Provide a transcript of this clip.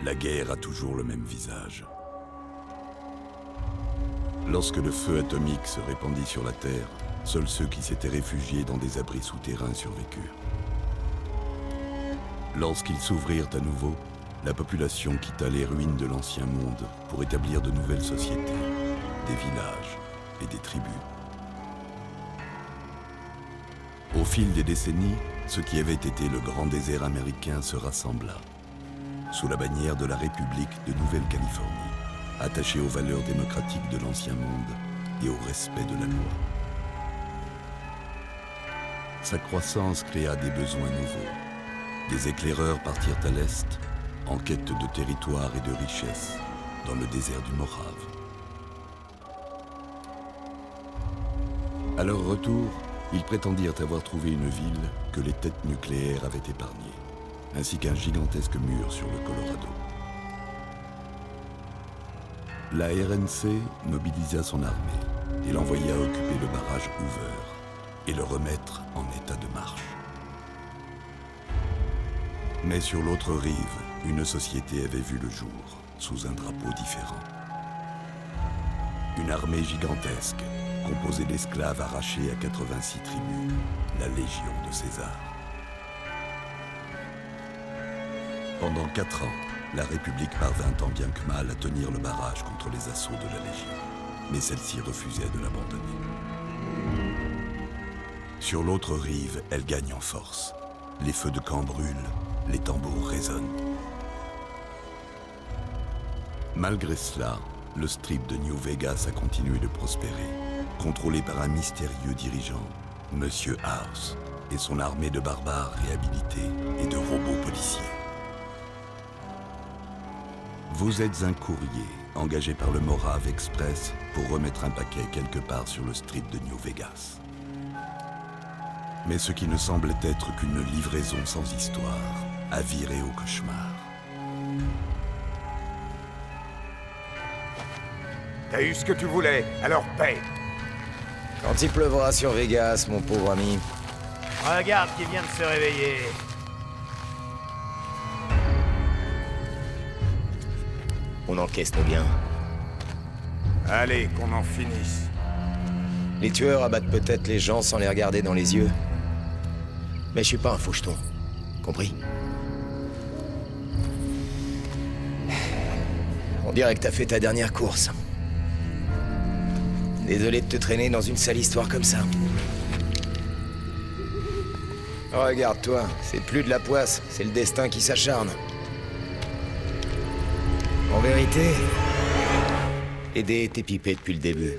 La guerre a toujours le même visage. Lorsque le feu atomique se répandit sur la Terre, seuls ceux qui s'étaient réfugiés dans des abris souterrains survécurent. Lorsqu'ils s'ouvrirent à nouveau, la population quitta les ruines de l'ancien monde pour établir de nouvelles sociétés, des villages et des tribus. Au fil des décennies, ce qui avait été le grand désert américain se rassembla, sous la bannière de la République de Nouvelle-Californie, attachée aux valeurs démocratiques de l'ancien monde et au respect de la loi. Sa croissance créa des besoins nouveaux. Des éclaireurs partirent à l'est, en quête de territoire et de richesse, dans le désert du Mojave. À leur retour, ils prétendirent avoir trouvé une ville que les têtes nucléaires avaient épargnée, ainsi qu'un gigantesque mur sur le Colorado. La RNC mobilisa son armée et l'envoya occuper le barrage Hoover et le remettre en état de marche. Mais sur l'autre rive, une société avait vu le jour, sous un drapeau différent. Une armée gigantesque, composée d'esclaves arrachés à 86 tribus, la Légion de César. Pendant 4 ans, la République parvint tant bien que mal à tenir le barrage contre les assauts de la Légion, mais celle-ci refusait de l'abandonner. Sur l'autre rive, elle gagne en force. Les feux de camp brûlent, les tambours résonnent. Malgré cela, le strip de New Vegas a continué de prospérer, contrôlé par un mystérieux dirigeant, Monsieur House, et son armée de barbares réhabilités et de robots policiers. Vous êtes un courrier engagé par le Mojave Express pour remettre un paquet quelque part sur le strip de New Vegas. Mais ce qui ne semblait être qu'une livraison sans histoire a viré au cauchemar. T'as eu ce que tu voulais, alors paie. Quand il pleuvra sur Vegas, mon pauvre ami. Regarde qui vient de se réveiller. On encaisse nos biens. Allez, qu'on en finisse. Les tueurs abattent peut-être les gens sans les regarder dans les yeux. Mais je suis pas un faucheton. Compris? On dirait que t'as fait ta dernière course. Désolé de te traîner dans une sale histoire comme ça. Regarde-toi, c'est plus de la poisse, c'est le destin qui s'acharne. En vérité, aider était pipé depuis le début.